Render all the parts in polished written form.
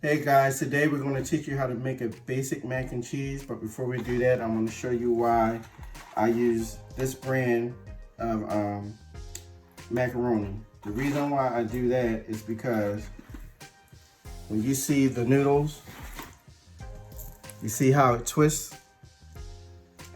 Hey guys, today we're going to teach you how to make a basic mac and cheese, but before we do that, I'm going to show you why I use this brand of macaroni. The reason why I do that is because when you see the noodles, you see how it twists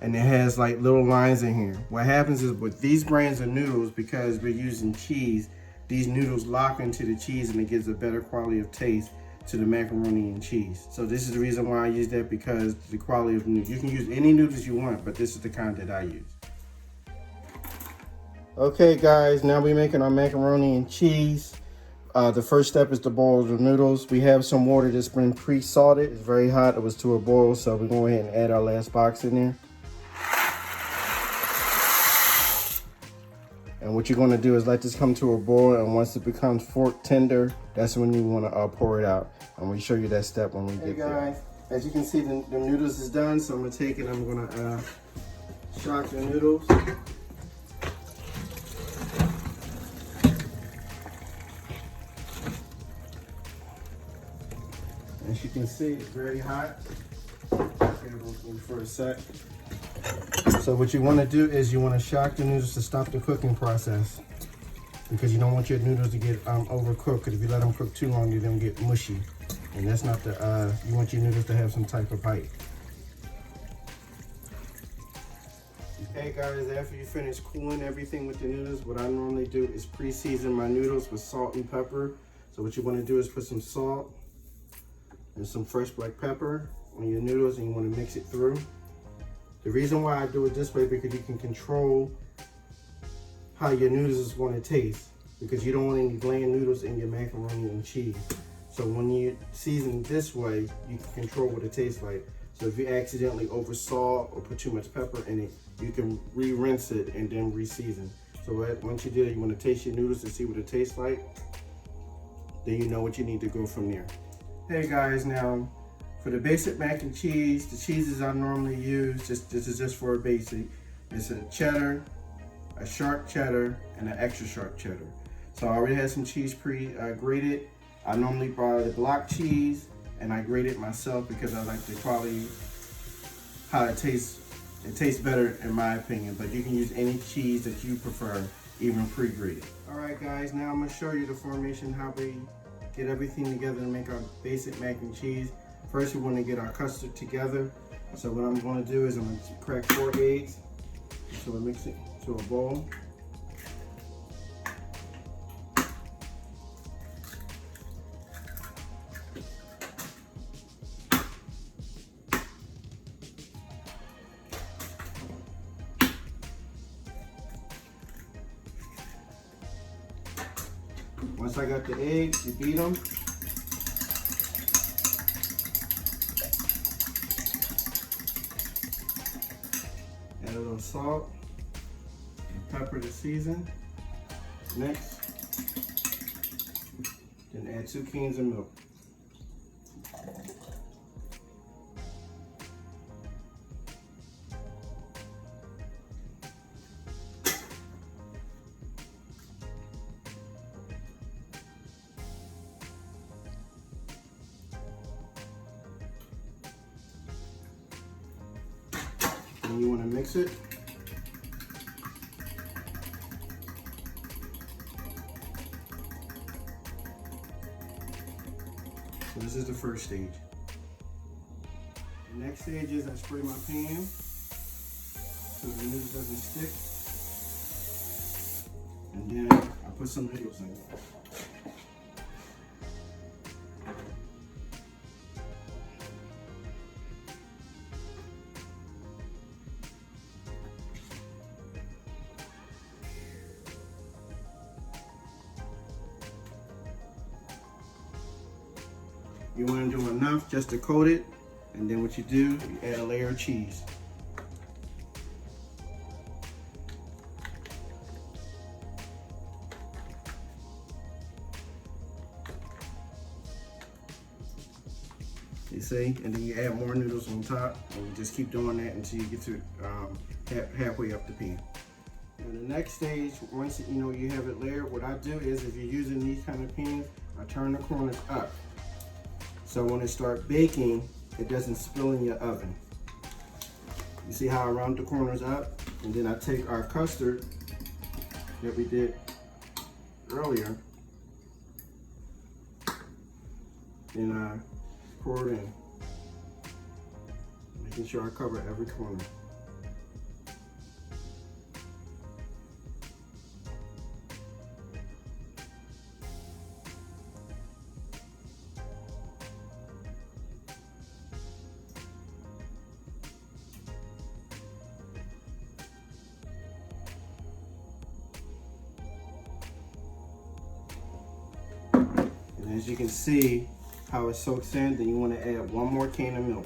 and it has like little lines in here. What happens is with these brands of noodles, because we're using cheese, these noodles lock into the cheese and it gives a better quality of taste to the macaroni and cheese. So this is the reason why I use that, because the quality of the noodles. You can use any noodles you want, but this is the kind that I use. Okay guys, now we're making our macaroni and cheese. The first step is to boil the noodles. We have some water that's been pre-salted. It's very hot, it was to a boil, so we're going ahead and add our last box in there. And what you're going to do is let this come to a boil, and once it becomes fork tender, that's when you want to pour it out. I'm going to show you that step when we get there. Hey guys, as you can see, the noodles is done, so I'm going to take it, I'm going to shock the noodles. As you can see, it's very hot. Okay, we'll for a sec. So what you want to do is you want to shock the noodles to stop the cooking process, because you don't want your noodles to get overcooked, because if you let them cook too long, you're going to get mushy. And that's not the, you want your noodles to have some type of bite. Okay guys, after you finish cooling everything with the noodles, what I normally do is pre-season my noodles with salt and pepper. So what you want to do is put some salt and some fresh black pepper on your noodles, and you want to mix it through. The reason why I do it this way, because you can control how your noodles is going to taste, because you don't want any bland noodles in your macaroni and cheese. So when you season this way, you can control what it tastes like. So if you accidentally over salt or put too much pepper in it, you can re-rinse it and then re-season. So once you do it, you want to taste your noodles to see what it tastes like. Then you know what you need to go from there. Hey guys, now for the basic mac and cheese, the cheeses I normally use, this is just for a basic. It's a cheddar, a sharp cheddar, and an extra sharp cheddar. So I already had some cheese pre-grated. I normally buy the block cheese, and I grate it myself because I like the quality, how it tastes. It tastes better in my opinion, but you can use any cheese that you prefer, even pre-grated. All right guys, now I'm gonna show you the formation, how we get everything together to make our basic mac and cheese. First, we want to get our custard together. So what I'm going to do is I'm going to crack 4 eggs. So I mix it to a bowl. Once I got the eggs, you beat them. Add a little salt and pepper to season. Next, then add 2 cans of milk. And you want to mix it. So this is the first stage. The next stage is I spray my pan so the noodles doesn't stick. And then I put some noodles in. You want to do enough just to coat it, and then what you do, you add a layer of cheese. You see, and then you add more noodles on top, and you just keep doing that until you get to halfway up the pan. And the next stage, once you have it layered, what I do is, if you're using these kind of pans, I turn the corners up. so when it starts baking, it doesn't spill in your oven. You see how I round the corners up? And then I take our custard that we did earlier, and I pour it in, making sure I cover every corner. And as you can see how it soaks in, then you want to add one more can of milk.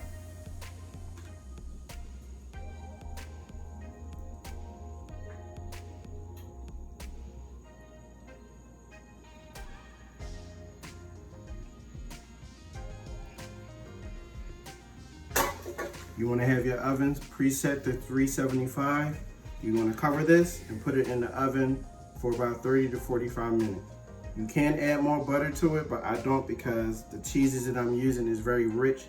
You want to have your ovens preset to 375. You want to cover this and put it in the oven for about 30 to 45 minutes. You can add more butter to it, but I don't, because the cheeses that I'm using is very rich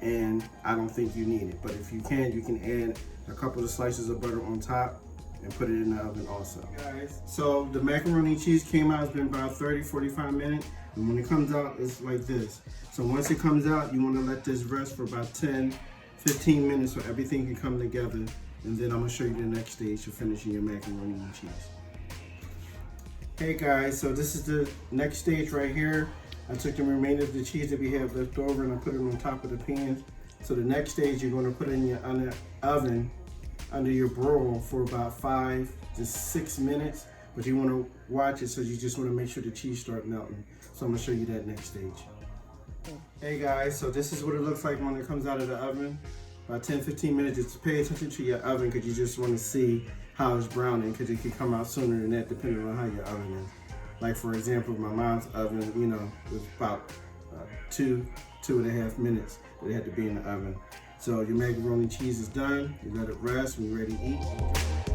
and I don't think you need it. But if you can add a couple of slices of butter on top and put it in the oven also. Guys, so the macaroni cheese came out, it's been about 30-45 minutes. And when it comes out, it's like this. So once it comes out, you want to let this rest for about 10-15 minutes so everything can come together. And then I'm going to show you the next stage for finishing your macaroni and cheese. Hey guys, so this is the next stage right here. I took the remainder of the cheese that we have left over and I put it on top of the pans. So the next stage, you're going to put it in your oven under your broil for about 5 to 6 minutes. But you want to watch it, so you just want to make sure the cheese start melting. So I'm going to show you that next stage. Hey guys, so this is what it looks like when it comes out of the oven. About 10-15 minutes. Just pay attention to your oven, because you just want to see how it's browning, because it can come out sooner than that depending on how your oven is. Like for example, my mom's oven, was about 2.5 minutes that it had to be in the oven. So your macaroni cheese is done. You let it rest when you're ready to eat.